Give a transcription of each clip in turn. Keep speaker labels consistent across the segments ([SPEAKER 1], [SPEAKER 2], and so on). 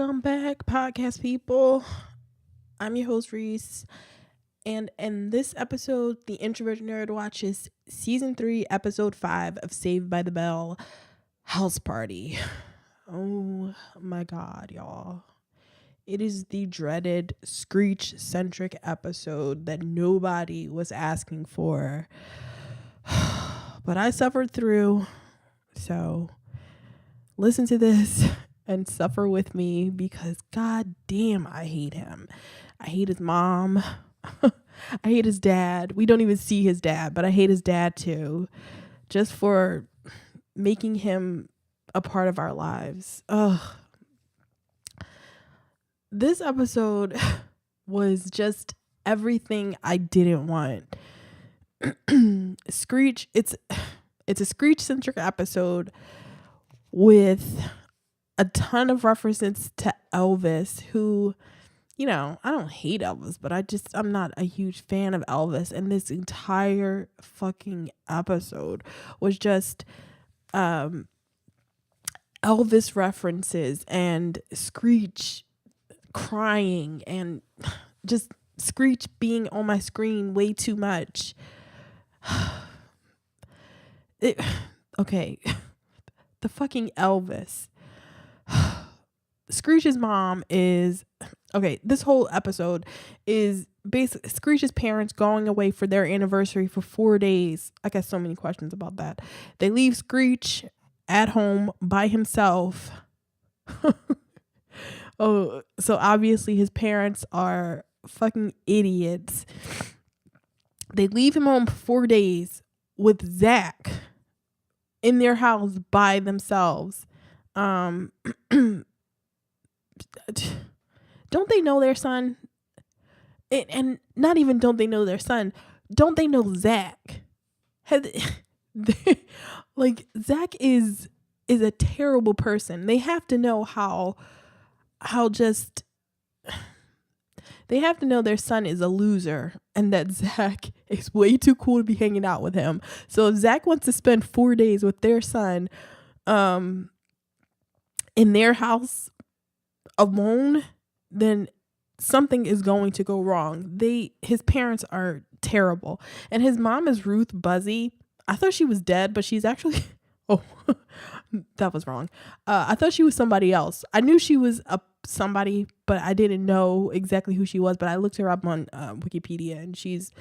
[SPEAKER 1] Welcome back, podcast people. I'm your host, Reese. And in this episode, the Introvert Nerd watches Season 3, Episode 5 of Saved by the Bell House Party. Oh my God, y'all. It is the dreaded Screech centric episode that nobody was asking for. But I suffered through. So listen to this and suffer with me because god damn, I hate him. I hate his mom. I hate his dad. We don't even see his dad, but I hate his dad too. Just for making him a part of our lives. Ugh. This episode was just everything I didn't want. Screech, it's a Screech-centric episode with a ton of references to Elvis, who, you know, I don't hate Elvis, but I'm not a huge fan of Elvis. And this entire fucking episode was just Elvis references and Screech crying and just Screech being on my screen way too much. Okay. The fucking Elvis. Screech's mom is okay. This whole episode is basically Screech's parents going away for their anniversary for 4 days. I got so many questions about that. They leave Screech at home by himself. Oh, so obviously his parents are fucking idiots. They leave him home for 4 days with Zach in their house by themselves. Don't they know their son? And not even don't they know their son? Don't they know Zach? Like Zach is a terrible person. They have to know how just they have to know their son is a loser and that Zach is way too cool to be hanging out with him. So if Zach wants to spend 4 days with their son in their house alone, then something is going to go wrong. His parents are terrible. And his mom is Ruth Buzzy. I thought she was dead, but she's actually that was wrong. I thought she was somebody else. I knew she was somebody, but I didn't know exactly who she was. But I looked her up on Wikipedia, and she's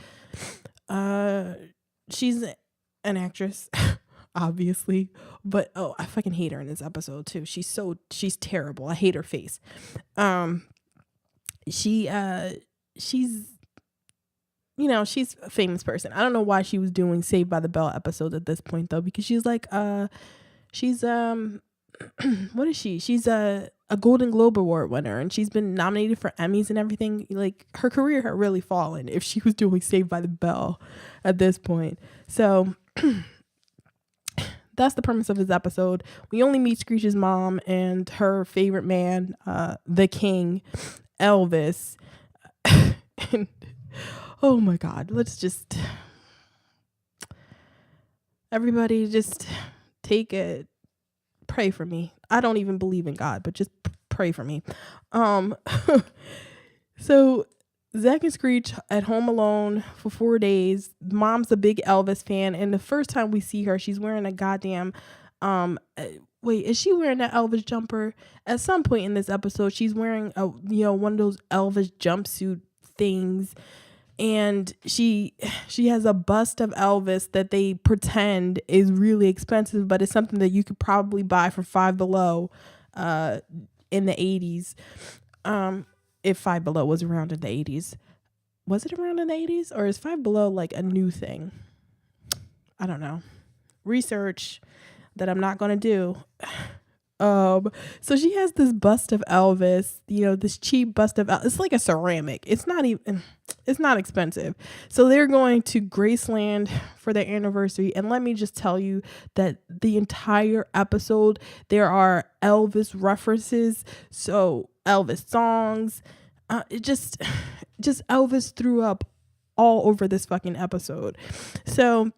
[SPEAKER 1] an actress, obviously. But I fucking hate her in this episode too. She's terrible. I hate her face. She's she's a famous person. I don't know why she was doing Saved by the Bell episodes at this point though, because she's like she's what is she? She's a Golden Globe Award winner, and she's been nominated for Emmys and everything. Like, her career had really fallen if she was doing Saved by the Bell at this point. So that's the premise of this episode. We only meet Screech's mom and her favorite man, the king, Elvis. And oh my God, everybody just take it. Pray for me. I don't even believe in God, but just pray for me. So Zach and Screech at home alone for 4 days. Mom's a big Elvis fan, and the first time we see her, she's wearing a goddamn wait, is she wearing that Elvis jumper? At some point in this episode, she's wearing one of those Elvis jumpsuit things. And she has a bust of Elvis that they pretend is really expensive, but it's something that you could probably buy for $5 Below in the 80s. If $5 Below was around in the 80s. Was it around in the 80s? Or is $5 Below like a new thing? I don't know. Research that I'm not going to do. So she has this bust of Elvis, this cheap bust of Elvis. It's like a ceramic. It's not expensive. So they're going to Graceland for their anniversary. And let me just tell you that the entire episode, there are Elvis references. So Elvis songs, it just Elvis threw up all over this fucking episode. So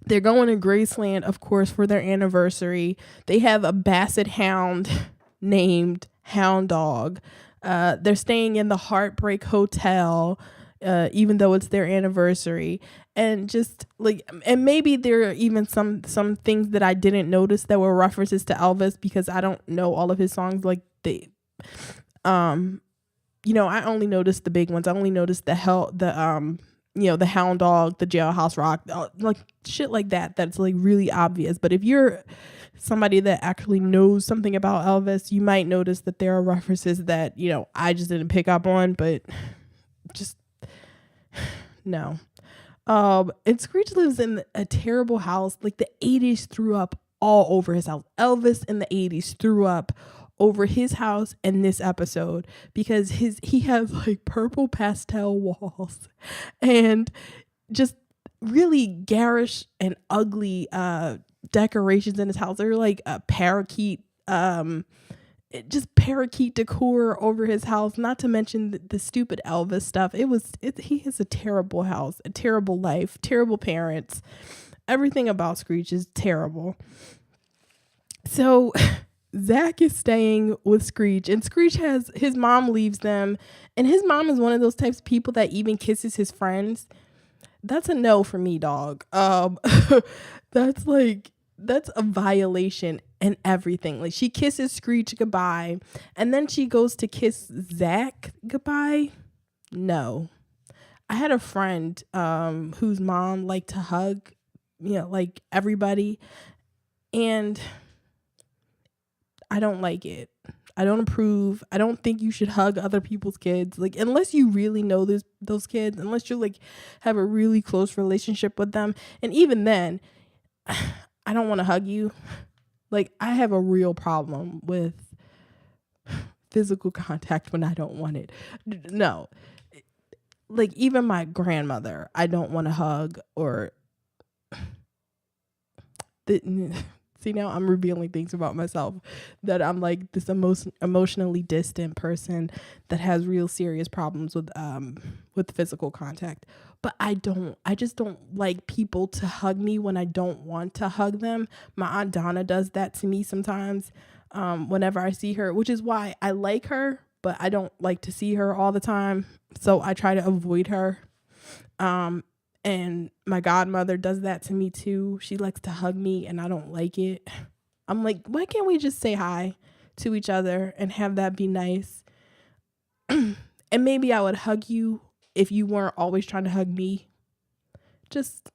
[SPEAKER 1] they're going to Graceland, of course, for their anniversary. They have a basset hound named hound dog. They're staying in the Heartbreak Hotel, even though it's their anniversary. And just like, and maybe there are even some things that I didn't notice that were references to Elvis, because I don't know all of his songs. Like I only noticed the big ones. I only noticed the Hound Dog, the Jailhouse Rock, like shit like that. That's like really obvious. But if you're somebody that actually knows something about Elvis, you might notice that there are references that, I just didn't pick up on, but just no. And Screech lives in a terrible house. Like the 80s threw up all over his house. Elvis in the 80s threw up over his house in this episode, because he has like purple pastel walls and just really garish and ugly decorations in his house. They're like a parakeet, just parakeet decor over his house, not to mention the stupid Elvis stuff. He has a terrible house, a terrible life, terrible parents. Everything about Screech is terrible. So Zach is staying with Screech, and Screech his mom leaves them, and his mom is one of those types of people that even kisses his friends. That's a no for me, dog. That's a violation and everything. Like, she kisses Screech goodbye, and then she goes to kiss Zach goodbye. No. I had a friend whose mom liked to hug, like everybody, and I don't like it. I don't approve. I don't think you should hug other people's kids. Like, unless you really know those kids, unless you like have a really close relationship with them. And even then, I don't want to hug you. Like, I have a real problem with physical contact when I don't want it. No. Like, even my grandmother, I don't want to hug or see, now I'm revealing things about myself, that I'm like this emotionally distant person that has real serious problems with physical contact. But I just don't like people to hug me when I don't want to hug them. My Aunt Donna does that to me sometimes whenever I see her, which is why I like her, but I don't like to see her all the time. So I try to avoid her. And my godmother does that to me too. She likes to hug me and I don't like it. I'm like, why can't we just say hi to each other and have that be nice? And maybe I would hug you if you weren't always trying to hug me. Just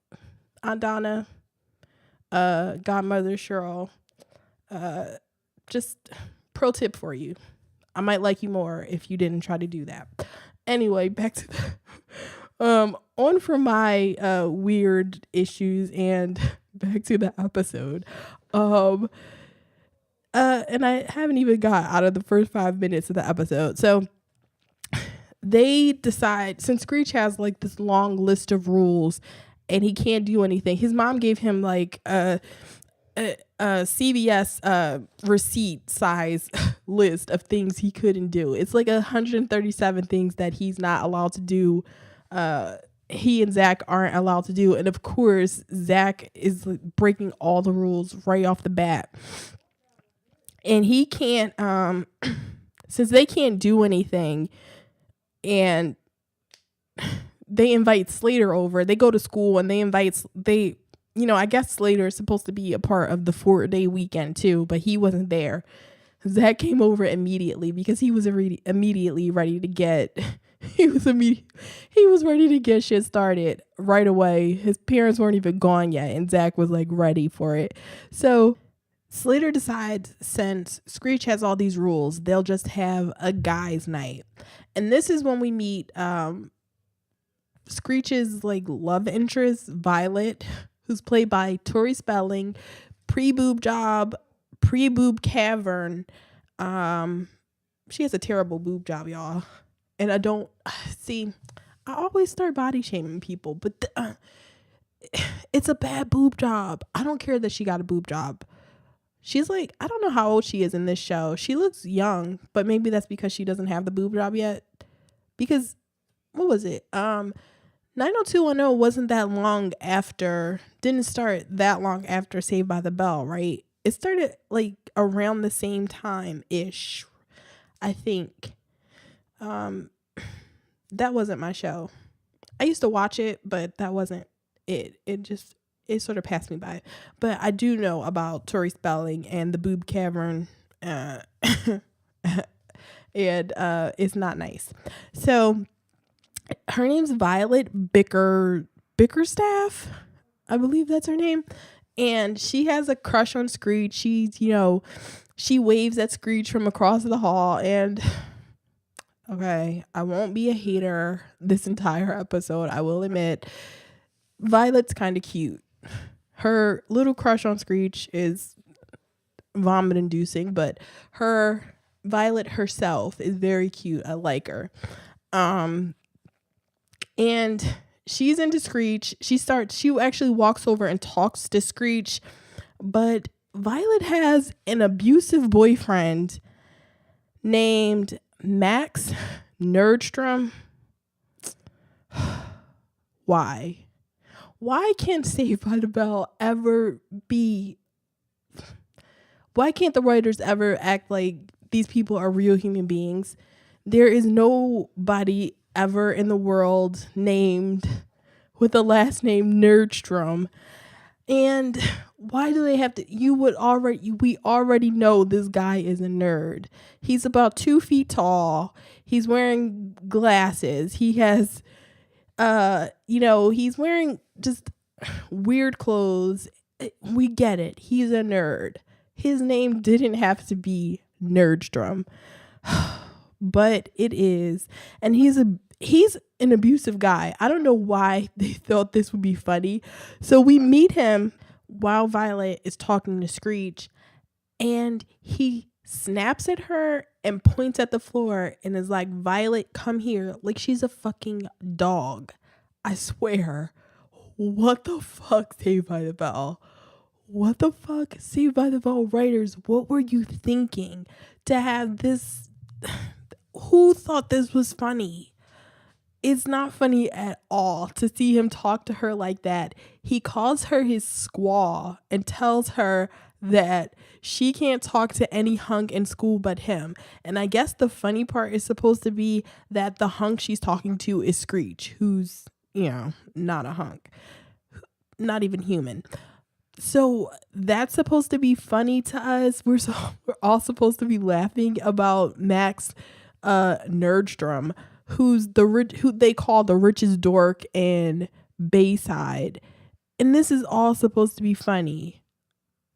[SPEAKER 1] Aunt Donna, godmother Cheryl, just pro tip for you. I might like you more if you didn't try to do that. Anyway, back to on from my weird issues and back to the episode. And I haven't even got out of the first 5 minutes of the episode. So they decide, since Screech has like this long list of rules and he can't do anything, his mom gave him like a CVS receipt size list of things he couldn't do. It's like 137 things that he's not allowed to do. He and Zach aren't allowed to do. And of course, Zach is like breaking all the rules right off the bat. And he can't, since they can't do anything, and they invite Slater over, they go to school and I guess Slater is supposed to be a part of the 4-day weekend too, but he wasn't there. Zach came over immediately because he was immediately ready to get, he was ready to get shit started right away. His parents weren't even gone yet, and Zach was like ready for it. So Slater decides, since Screech has all these rules, they'll just have a guys' night. And this is when we meet Screech's like love interest, Violet, who's played by Tori Spelling, pre-boob job, pre-boob cavern. She has a terrible boob job, y'all. And I don't see, I always start body shaming people, but it's a bad boob job. I don't care that she got a boob job. She's like, I don't know how old she is in this show. She looks young, but maybe that's because she doesn't have the boob job yet. Because, what was it? 90210 wasn't that long after, didn't start that long after Saved by the Bell, right? It started like around the same time-ish. I think that wasn't my show. I used to watch it, but that wasn't it. It sort of passed me by. But I do know about Tori Spelling and the boob cavern, and it's not nice. So her name's Violet Bickerstaff. I believe that's her name. And she has a crush on Screech. She waves at Screech from across the hall. And okay, I won't be a hater this entire episode. I will admit, Violet's kind of cute. Her little crush on Screech is vomit inducing, but Violet herself is very cute. I like her. And she's into Screech. She actually walks over and talks to Screech, but Violet has an abusive boyfriend named Max Nerdstrom. Why? Why can't Saved by the Bell ever be... Why can't the writers ever act like these people are real human beings? There is nobody ever in the world named with the last name Nerdstrom. And why do they have to... We already know this guy is a nerd. He's about 2 feet tall. He's wearing glasses. He has, he's wearing just weird clothes. We get it. He's a nerd. His name didn't have to be Nerdstrom, but it is. And he's an abusive guy. I don't know why they thought this would be funny. So we meet him while Violet is talking to Screech, and he snaps at her and points at the floor and is like, Violet, come here. Like she's a fucking dog. I swear. What the fuck, Saved by the Bell? What the fuck, Saved by the Bell writers? What were you thinking to have this? Who thought this was funny? It's not funny at all to see him talk to her like that. He calls her his squaw and tells her that she can't talk to any hunk in school but him. And I guess the funny part is supposed to be that the hunk she's talking to is Screech, who's, not a hunk, not even human. So that's supposed to be funny to us. We're all supposed to be laughing about Max Nerdstrom, who they call the richest dork in Bayside. And this is all supposed to be funny.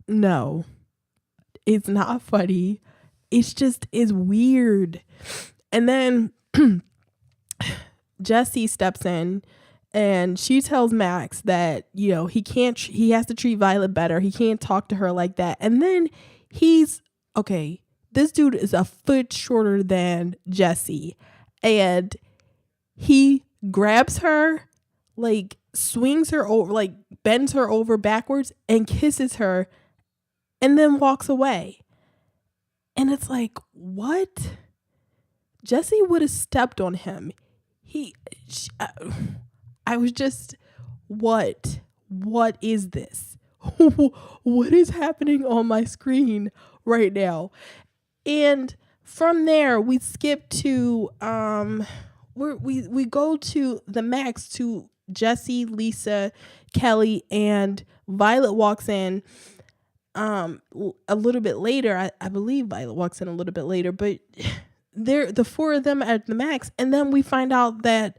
[SPEAKER 1] No, it's not funny. It's weird. And then Jessie steps in and she tells Max that, he has to treat Violet better. He can't talk to her like that. And then this dude is a foot shorter than Jessie. And he grabs her, like swings her over, like bends her over backwards and kisses her and then walks away. And it's like, what? Jessie would have stepped on him. I was just, what is this? What is happening on my screen right now? And from there, we skip to, we go to the Max, to Jessie, Lisa, Kelly, and Violet walks in a little bit later. I believe Violet walks in a little bit later, but they're the 4 of them at the Max. And then we find out that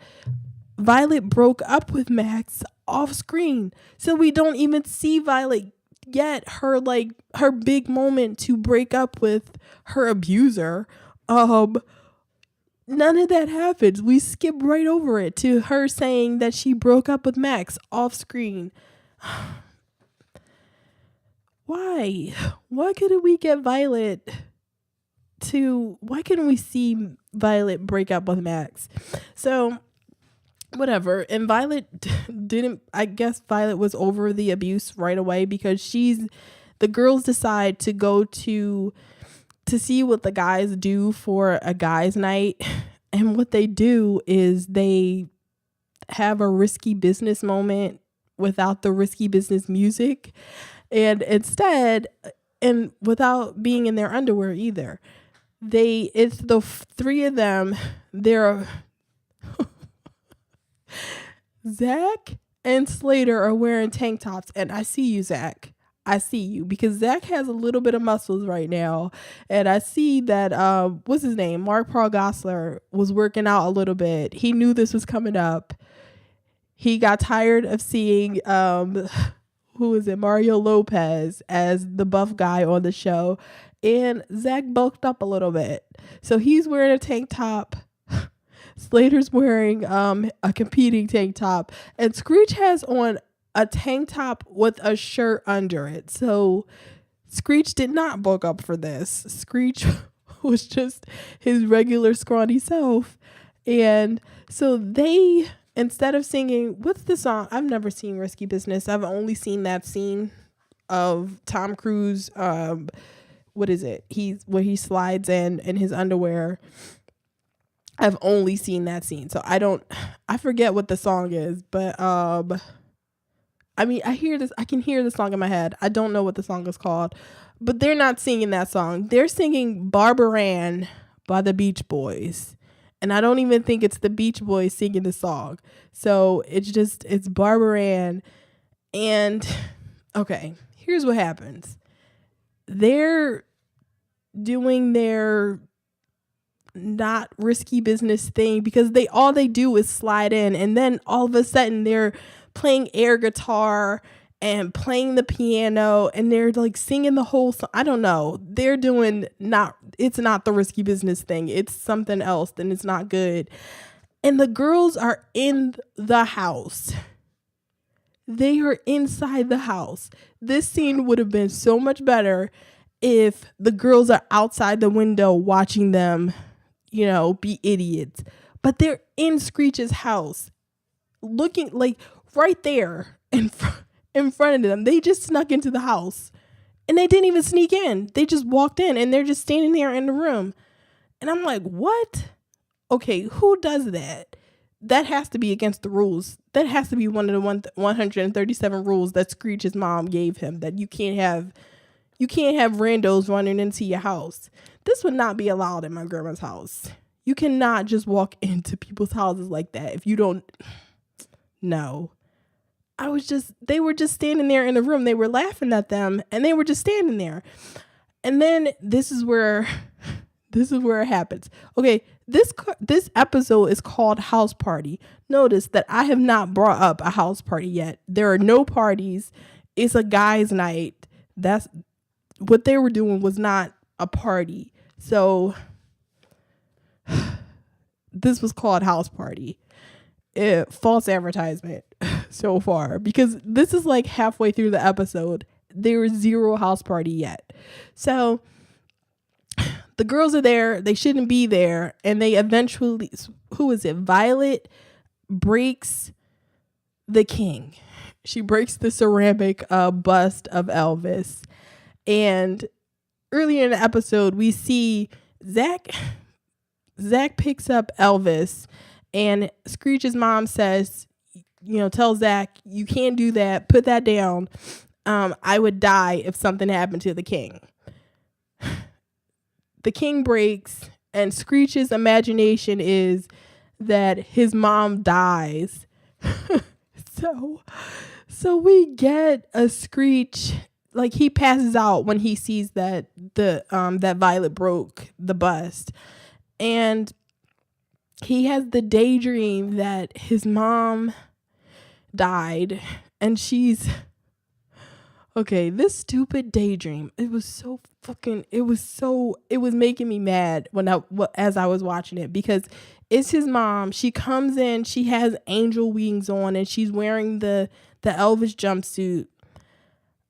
[SPEAKER 1] Violet broke up with Max off screen. So we don't even see Violet get her big moment to break up with her abuser. None of that happens. We skip right over it to her saying that she broke up with Max off screen. Why? Why couldn't we see Violet break up with Max? So whatever. And Violet I guess Violet was over the abuse right away, because the girls decide to go to see what the guys do for a guys' night. And what they do is they have a risky business moment without the risky business music, and instead, and without being in their underwear either. it's the three of them. They're Zach and Slater are wearing tank tops, and I see you, Zach. I see you, because Zach has a little bit of muscles right now, and I see that what's his name, Mark Paul Gosselaar, was working out a little bit. He knew this was coming up. He got tired of seeing who is it, Mario Lopez as the buff guy on the show, and Zach bulked up a little bit, so he's wearing a tank top. Slater's wearing a competing tank top, and Screech has on a tank top with a shirt under it. So Screech did not bulk up for this. Screech was just his regular scrawny self. And so they, instead of singing, what's the song? I've never seen Risky Business. I've only seen that scene of Tom Cruise. What is it? Where he slides in his underwear. I've only seen that scene. So I forget what the song is, but I mean, I can hear the song in my head. I don't know what the song is called, but they're not singing that song. They're singing Barbara Ann by the Beach Boys. And I don't even think it's the Beach Boys singing the song. So it's Barbara Ann. And okay, here's what happens. They're doing their not risky business thing because all they do is slide in, and then all of a sudden they're playing air guitar and playing the piano, and they're like singing the whole song. I don't know. They're doing it's not the risky business thing. It's something else, and it's not good. And the girls are in the house. They are inside the house. This scene would have been so much better if the girls are outside the window watching them, be idiots. But they're in Screech's house, looking like right there in front of them. They just snuck into the house, and they didn't even sneak in. They just walked in, and they're just standing there in the room. And I'm like, what? Okay, who does that? That has to be against the rules. That has to be one of the 137 rules that Screech's mom gave him, that you can't have randos running into your house. This would not be allowed in my grandma's house. You cannot just walk into people's houses like that if you don't. No. They were just standing there in the room. They were laughing at them, and they were just standing there. And then this is where it happens. Okay, this episode is called House Party. Notice that I have not brought up a house party yet. There are no parties. It's a guys' night. That's what they were doing, was not a party. So this was called House Party. False advertisement so far, because this is like halfway through the episode. There is zero house party yet. So the girls are there. They shouldn't be there. And they eventually, who is it? Violet breaks the king. She breaks the ceramic bust of Elvis. And earlier in the episode, we see Zach picks up Elvis, and Screech's mom says, tell Zach, you can't do that. Put that down. I would die if something happened to the king. The king breaks, and Screech's imagination is that his mom dies. So we get a Screech, like he passes out when he sees that that Violet broke the bust, and he has the daydream that his mom died, and she's okay. This stupid daydream, it was making me mad as I was watching it, because it's his mom. She comes in, she has angel wings on, and she's wearing the Elvis jumpsuit.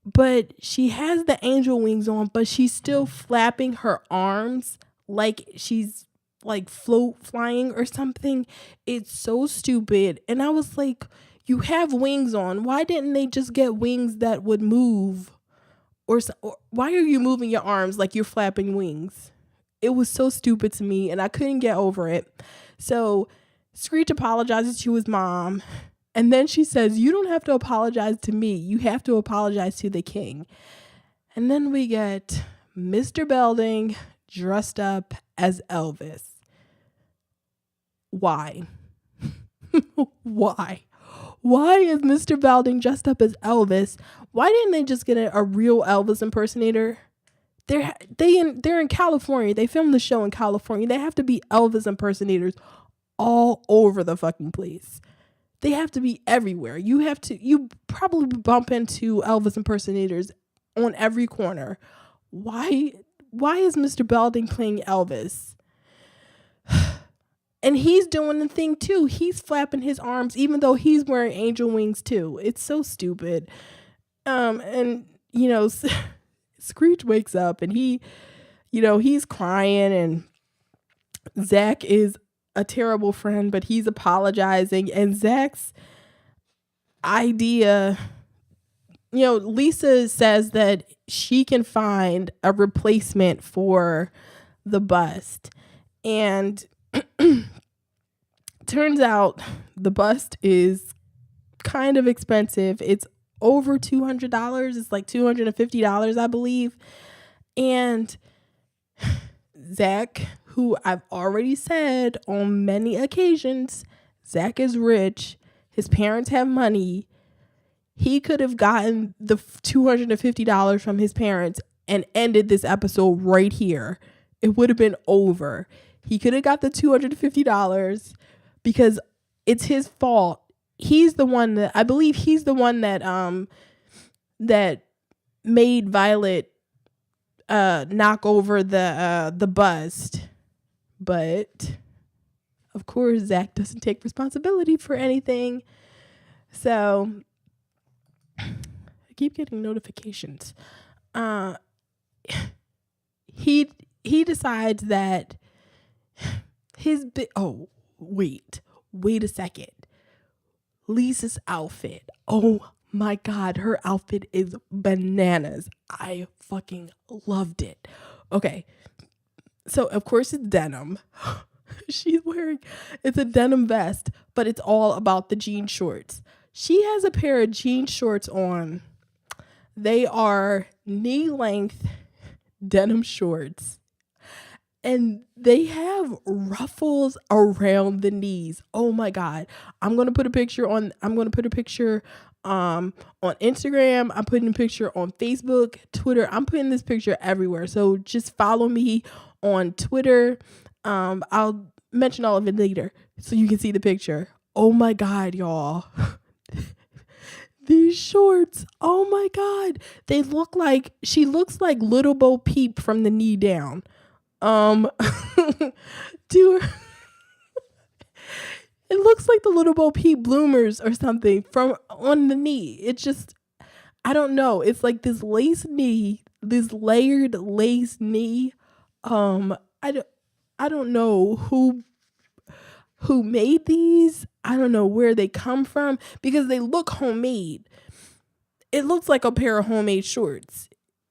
[SPEAKER 1] But she has the angel wings on, but she's still flapping her arms like she's like flying or something. It's so stupid. And I was like, you have wings on. Why didn't they just get wings that would move? Or why are you moving your arms like you're flapping wings? It was so stupid to me, and I couldn't get over it. So Screech apologizes to his mom. And then she says, you don't have to apologize to me. You have to apologize to the king. And then we get Mr. Belding dressed up as Elvis. Why? Why? Why is Mr. Belding dressed up as Elvis? Why didn't they just get a real Elvis impersonator? They're in California. They filmed the show in California. They have to be Elvis impersonators all over the fucking place. They have to be everywhere. You probably bump into Elvis impersonators on every corner. Why is Mr. Belding playing Elvis? And he's doing the thing too. He's flapping his arms, even though he's wearing angel wings too. It's so stupid. And you know, Screech wakes up and he's crying, and Zach is a terrible friend, but he's apologizing. And Zach's idea, Lisa says that she can find a replacement for the bust. And turns out the bust is kind of expensive. It's over $200. It's like $250, I believe. And Zach, who I've already said on many occasions, Zach is rich. His parents have money. He could have gotten the $250 from his parents and ended this episode right here. It would have been over. He could have got the $250 because it's his fault. He's the one that, I believe he's the one that that made Violet knock over the bust. But of course Zach doesn't take responsibility for anything. So I keep getting notifications. He decides that wait a second. Lisa's outfit. Oh my God, her outfit is bananas. I fucking loved it. Okay. So of course it's denim. It's a denim vest, but it's all about the jean shorts. She has a pair of jean shorts on. They are knee-length denim shorts. And they have ruffles around the knees. Oh my God. I'm going to put a picture on Instagram. I'm putting a picture on Facebook, Twitter. I'm putting this picture everywhere. So just follow me on Twitter. I'll mention all of it later so you can see the picture. Oh my God, y'all. These shorts. Oh my God. She looks like Little Bo Peep from the knee down. It looks like the Little Bo Peep bloomers or something from on the knee. It's just, I don't know. It's like this lace knee, this layered lace knee. I don't know who made these. I don't know where they come from because they look homemade. It looks like a pair of homemade shorts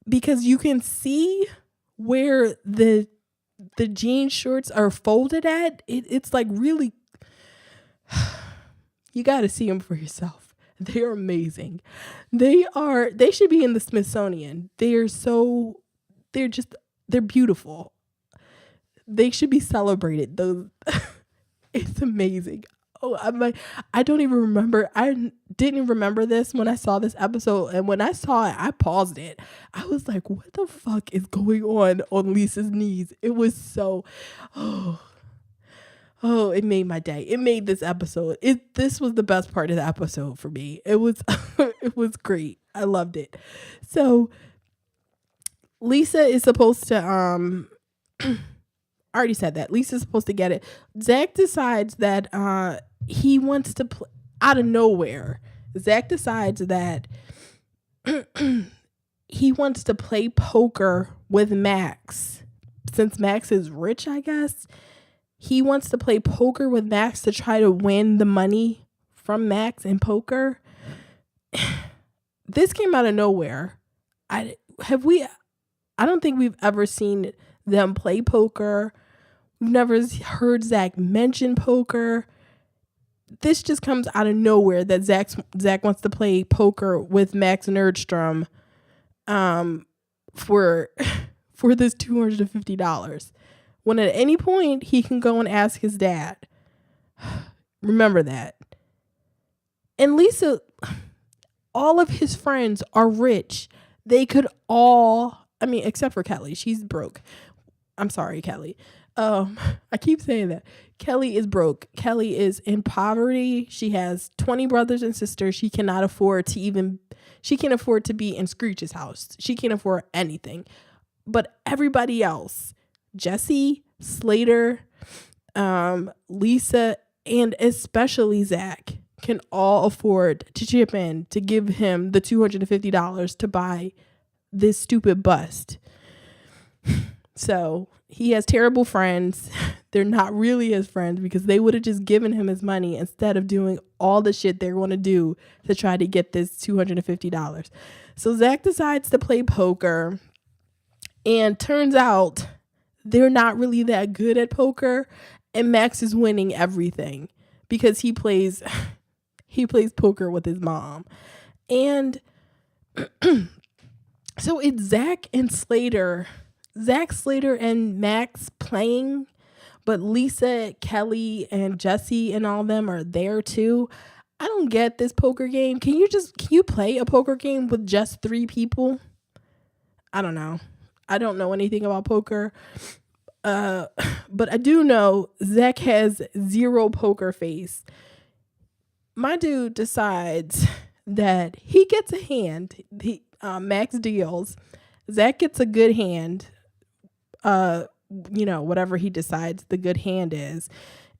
[SPEAKER 1] because you can see where the jean shorts are folded at. It's like really, you got to see them for yourself. They're amazing. They should be in the Smithsonian. They're beautiful. They should be celebrated. It's amazing. Oh, I'm like, I don't even remember. I didn't remember this when I saw this episode. And when I saw it, I paused it. I was like, what the fuck is going on Lisa's knees? It was so, it made my day. It made this episode. This was the best part of the episode for me. It was, it was great. I loved it. So Lisa is supposed to, I already said that. Lisa's supposed to get it. Zach decides that he wants to play out of nowhere. Zach decides that he wants to play poker with Max. Since Max is rich, I guess. He wants to play poker with Max to try to win the money from Max in poker. This came out of nowhere. I don't think we've ever seen them play poker. We've never heard Zach mention poker. This just comes out of nowhere that Zach wants to play poker with Max Nerdstrom for for this $250 when at any point he can go and ask his dad. Remember that. And Lisa, all of his friends are rich. They could all, except for Kelly. She's broke. I'm sorry, Kelly. I keep saying that. Kelly is broke. Kelly is in poverty. She has 20 brothers and sisters. She can't afford to be in Screech's house. She can't afford anything. But everybody else, Jesse, Slater, Lisa, and especially Zach, can all afford to chip in to give him the $250 to buy this stupid bust. So he has terrible friends. They're not really his friends because they would have just given him his money instead of doing all the shit they're going to do to try to get this $250. So Zach decides to play poker, and turns out they're not really that good at poker, and Max is winning everything because he plays poker with his mom. And so it's Zach, Slater, and Max playing, but Lisa, Kelly, and Jesse and all of them are there too. I don't get this poker game. Can you play a poker game with just 3 people? I don't know. I don't know anything about poker. But I do know Zach has 0 poker face. My dude decides that he gets a hand. Max deals. Zach gets a good hand. Whatever he decides the good hand is.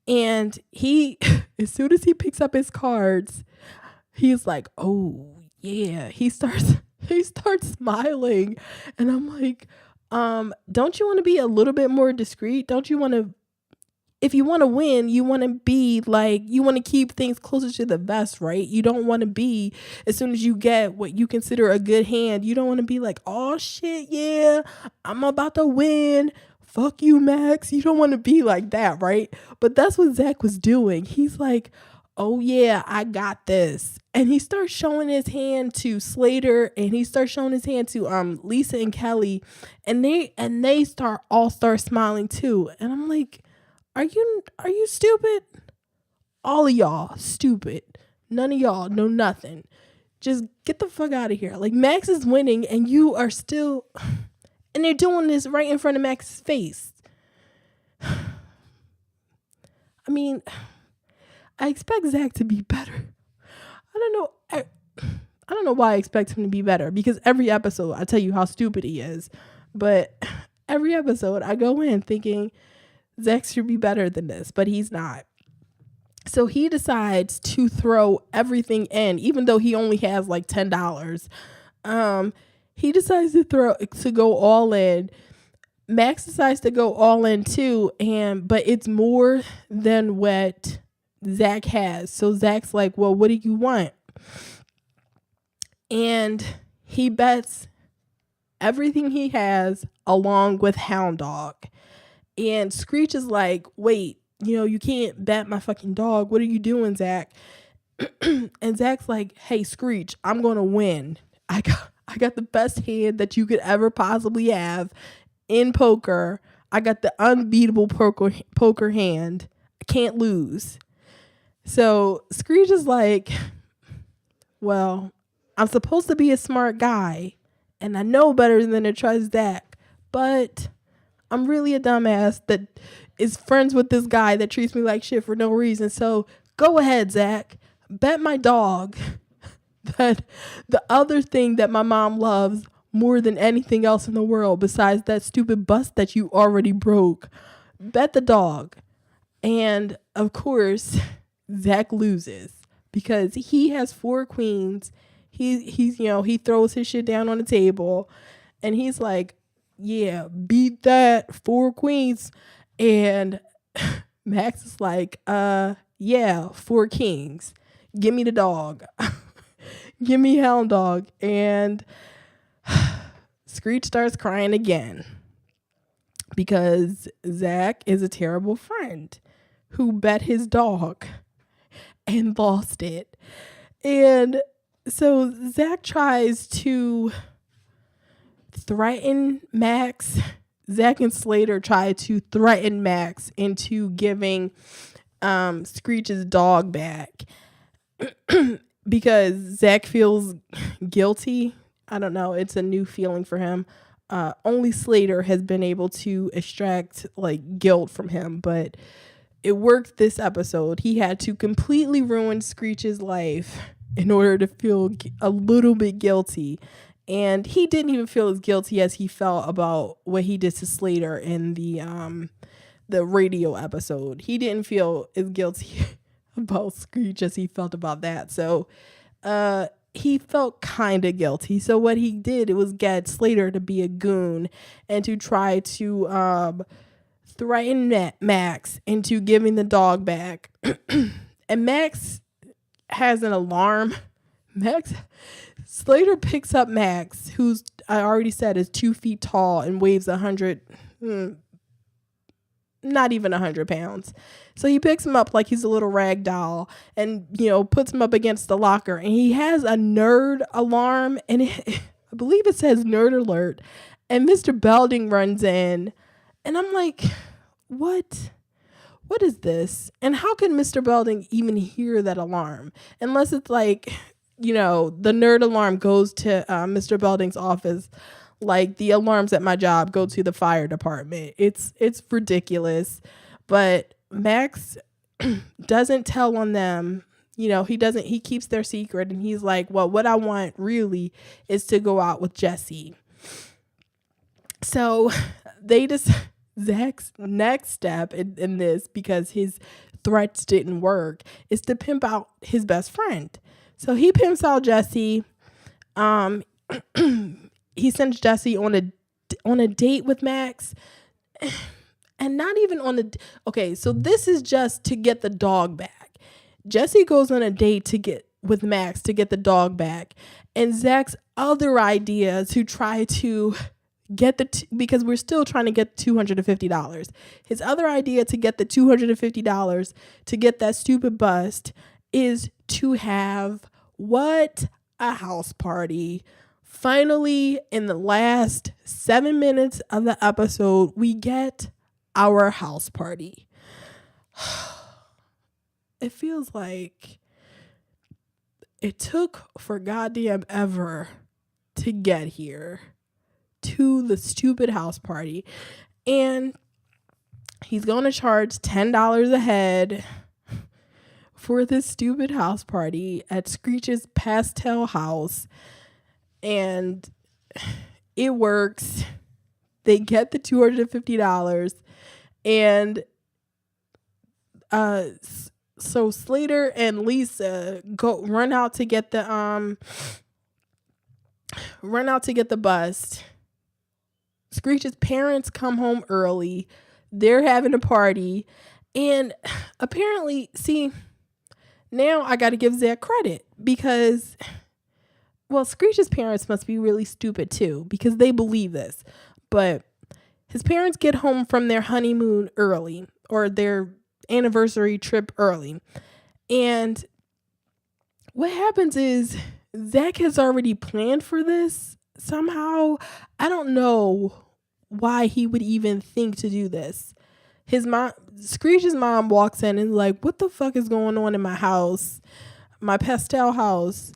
[SPEAKER 1] And he, as soon as he picks up his cards, he's like, oh yeah. He starts smiling. And I'm like, don't you want to be a little bit more discreet? Don't you want to, if you want to win, you want to be like, you want to keep things closer to the vest, right? You don't want to be, as soon as you get what you consider a good hand, you don't want to be like, oh shit, yeah, I'm about to win. Fuck you, Max. You don't want to be like that, right? But that's what Zach was doing. He's like, oh yeah, I got this. And he starts showing his hand to Slater, and he starts showing his hand to Lisa and Kelly, and they start smiling too. And I'm like, are you stupid? All of y'all stupid. None of y'all know nothing. Just get the fuck out of here. Like, Max is winning and you are still, and they're doing this right in front of Max's face. I expect Zach to be better. I don't know why I expect him to be better, because every episode I tell you how stupid he is. But every episode I go in thinking Zach should be better than this, but he's not. So he decides to throw everything in, even though he only has like $10. He decides to go all in. Max decides to go all in too, but it's more than what Zach has. So Zach's like, well, what do you want? And he bets everything he has along with Hound Dog. And Screech is like, wait, you can't bet my fucking dog. What are you doing, Zach? And Zach's like, hey, Screech, I'm going to win. I got the best hand that you could ever possibly have in poker. I got the unbeatable poker hand. I can't lose. So Screech is like, well, I'm supposed to be a smart guy, and I know better than to trust Zach, but I'm really a dumbass that is friends with this guy that treats me like shit for no reason. So go ahead, Zach. Bet my dog that the other thing that my mom loves more than anything else in the world, besides that stupid bust that you already broke, bet the dog. And of course, Zach loses because he has 4 queens. He throws his shit down on the table and he's like, yeah, beat that, 4 queens. And Max is like, yeah, 4 kings. Give me the dog. Give me Hound Dog. And Screech starts crying again because Zach is a terrible friend who bet his dog and lost it. And so Zach tries to threaten Max. Zach and Slater try to threaten Max into giving Screech's dog back because Zach feels guilty. I don't know. It's a new feeling for him. Only Slater has been able to extract like guilt from him, but it worked this episode. He had to completely ruin Screech's life in order to feel a little bit guilty. And he didn't even feel as guilty as he felt about what he did to Slater in the radio episode. He didn't feel as guilty about Screech as he felt about that. So he felt kind of guilty. So what he did, it was get Slater to be a goon and to try to threaten Max into giving the dog back. And Max has an alarm. Slater picks up Max, who's, I already said, is 2 feet tall and weighs 100, not even 100 pounds. So he picks him up like he's a little rag doll and, puts him up against the locker. And he has a nerd alarm, and I believe it says nerd alert. And Mr. Belding runs in, and I'm like, what is this? And how can Mr. Belding even hear that alarm? Unless it's like, the nerd alarm goes to Mr. Belding's office like the alarms at my job go to the fire department. It's ridiculous. But Max doesn't tell on them. He keeps their secret, and he's like, well, what I want really is to go out with Jesse. So Zach's next step in this, because his threats didn't work, is to pimp out his best friend. So he pimps out Jesse. He sends Jesse on a date with Max, and not even on the. Okay, so this is just to get the dog back. Jesse goes on a date with Max to get the dog back, and Zach's other idea to try to get because we're still trying to get $250. His other idea to get the $250 to get that stupid bust is to have a house party. Finally, in the last 7 minutes of the episode, we get our house party. It feels like it took for goddamn ever to get here to the stupid house party. And he's going to charge $10 a head for this stupid house party at Screech's pastel house. And it works. They get the $250. And so Slater and Lisa run out to get the bust. Screech's parents come home early. They're having a party. And apparently, now I got to give Zach credit because, Screech's parents must be really stupid too, because they believe this. But his parents get home from their honeymoon early, or their anniversary trip early. And what happens is Zach has already planned for this somehow. I don't know why he would even think to do this. Screech's mom walks in and is like, what the fuck is going on in my house? My pastel house.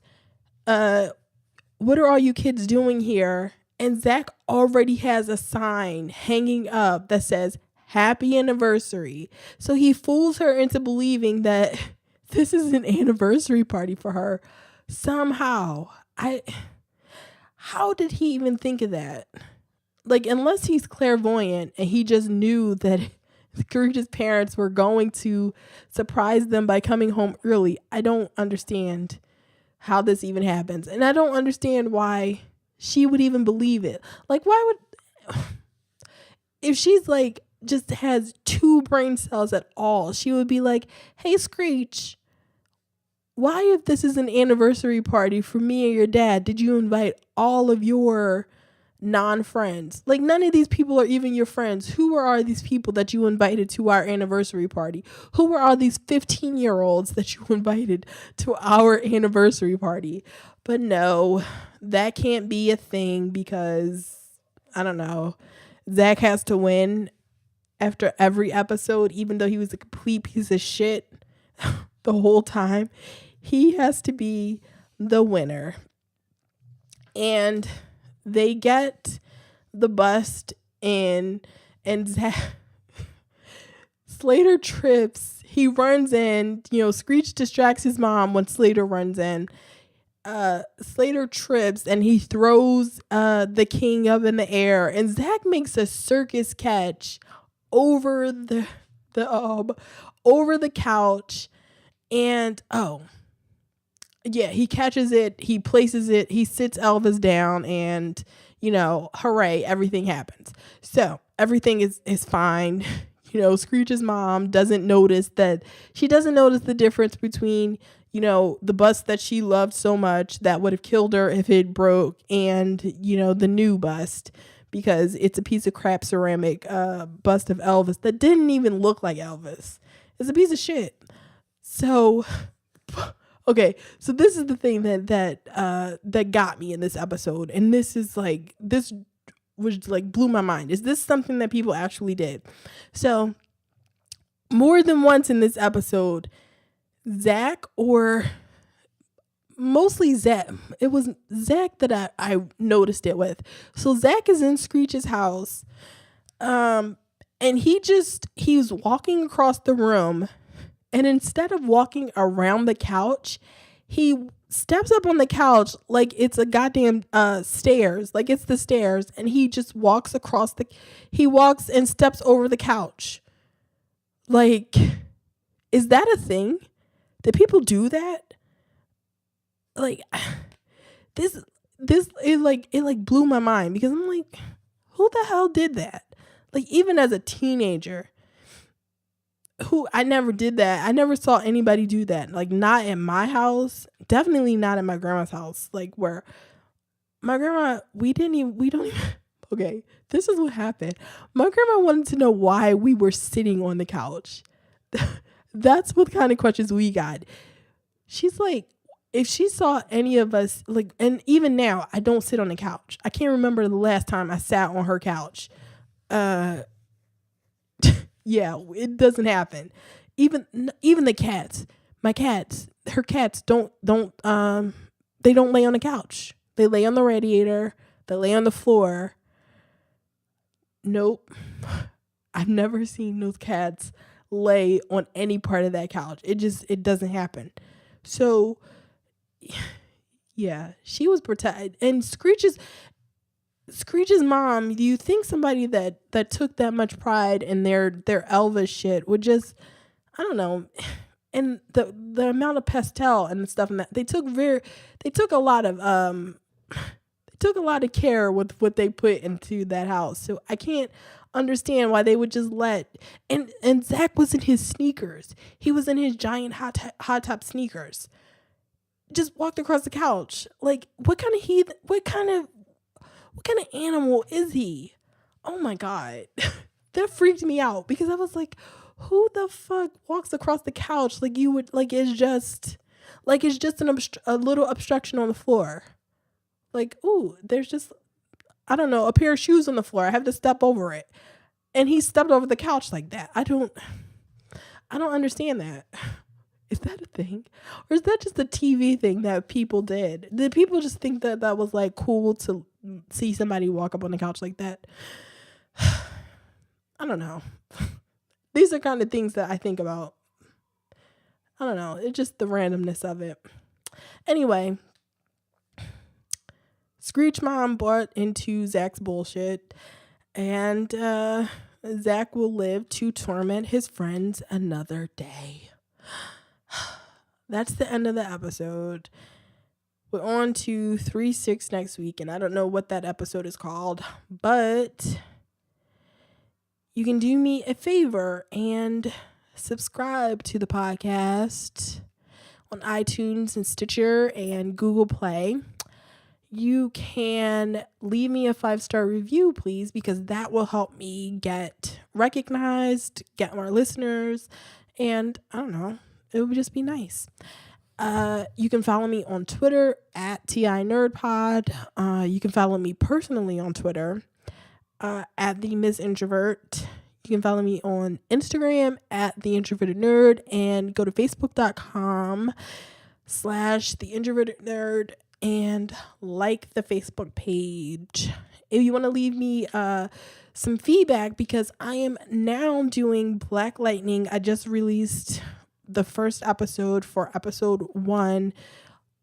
[SPEAKER 1] What are all you kids doing here? And Zach already has a sign hanging up that says, happy anniversary. So he fools her into believing that this is an anniversary party for her. Somehow. How did he even think of that? Like, unless he's clairvoyant and he just knew that Screech's parents were going to surprise them by coming home early. I don't understand how this even happens. And I don't understand why she would even believe it. Like, why would, if she's like, just has 2 brain cells at all, she would be like, hey, Screech, why, if this is an anniversary party for me and your dad, did you invite all of your non-friends? Like, none of these people are even your friends. Who are these people that you invited to our anniversary party? Who are all these 15-year-olds that you invited to our anniversary party? But no, that can't be a thing because I don't know. Zach has to win after every episode, even though he was a complete piece of shit the whole time. He has to be the winner. And they get the bust in, and Slater trips. He runs in, Screech distracts his mom when Slater runs in. Slater trips and he throws the king up in the air, and Zach makes a circus catch over the over the couch, and he catches it, he places it, he sits Elvis down, and hooray, everything happens. So everything is fine. Screech's mom doesn't notice the difference between the bust that she loved so much that would have killed her if it broke, and the new bust, because it's a piece of crap ceramic bust of Elvis that didn't even look like Elvis. It's a piece of shit. So okay, so this is the thing that got me in this episode, and this was like blew my mind. Is this something that people actually did? So more than once in this episode, Zach, or mostly Zach, it was Zach that I noticed it with. So Zach is in Screech's house, and he's walking across the room, and instead of walking around the couch, he steps up on the couch like it's a goddamn stairs, like it's the stairs, and he just walks and steps over the couch. Like, is that a thing? Did people do that? Like, it blew my mind, because I'm like, who the hell did that? Like, even as a teenager, I never did that. I never saw anybody do that. Like, not in my house, definitely not in my grandma's house. Like, where my grandma, we don't even, okay, this is what happened. My grandma wanted to know why we were sitting on the couch. That's what kind of questions we got. She's like, if she saw any of us, like, and even now, I don't sit on the couch. I can't remember the last time I sat on her couch. Yeah, it doesn't happen. Even the cats, her cats don't they don't lay on the couch. They lay on the radiator. They lay on the floor. Nope. I've never seen those cats lay on any part of that couch. It doesn't happen. So yeah, she was protected. And Screech's mom, do you think somebody that took that much pride in their Elvis shit would just, I don't know, and the amount of pastel and stuff, and that they took a lot of care with what they put into that house. So I can't understand why they would just and Zach was in his sneakers. He was in his giant hot top sneakers. Just walked across the couch. Like, what kind of animal is he? Oh my God. That freaked me out, because I was like, who the fuck walks across the couch like you would, like it's just a little obstruction on the floor. Like, ooh, there's just, I don't know, a pair of shoes on the floor. I have to step over it. And he stepped over the couch like that. I don't understand that. Is that a thing? Or is that just a TV thing that people did? Did people just think that was like cool to see somebody walk up on the couch like that? I don't know. These are kind of things that I think about. I don't know. It's just the randomness of it. Anyway, Screech mom bought into Zach's bullshit, and Zach will live to torment his friends another day. That's the end of the episode. We're on to 3-6 next week, and I don't know what that episode is called, but you can do me a favor and subscribe to the podcast on iTunes and Stitcher and Google Play. You can leave me a 5-star review, please, because that will help me get recognized, get more listeners, and I don't know, it would just be nice. You can follow me on Twitter at TINerdPod. You can follow me personally on Twitter at the Miss Introvert. You can follow me on Instagram at the Introverted Nerd, and go to facebook.com/the Introverted Nerd and like the Facebook page. If you want to leave me some feedback, because I am now doing Black Lightning. I just released the first episode for episode 1.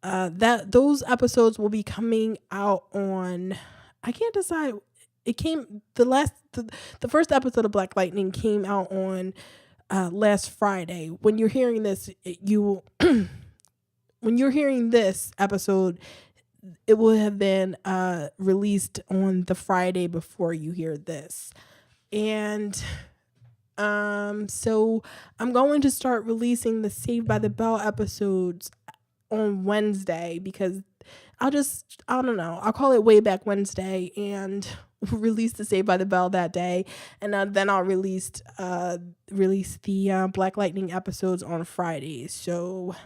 [SPEAKER 1] Those episodes will be coming out on, I can't decide. The first episode of Black Lightning came out on last Friday. When you're hearing this, when you're hearing this episode, it will have been released on the Friday before you hear this. And so I'm going to start releasing the Saved by the Bell episodes on Wednesday, because I'll call it Way Back Wednesday and release the Saved by the Bell that day, and then I'll release the Black Lightning episodes on Fridays. So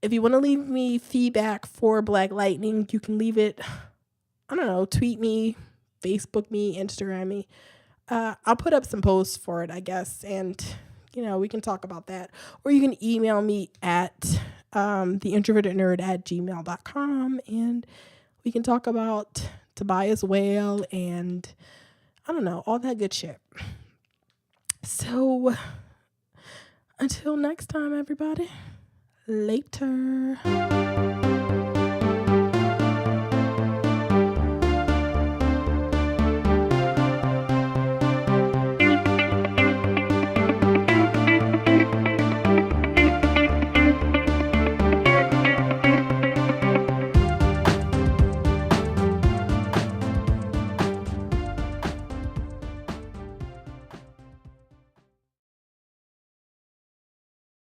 [SPEAKER 1] if you want to leave me feedback for Black Lightning, you can leave it, tweet me, Facebook me, Instagram me. I'll put up some posts for it, I guess, and we can talk about that. Or you can email me at theintrovertednerd@gmail.com, and we can talk about Tobias Whale and all that good shit. So until next time, everybody, later.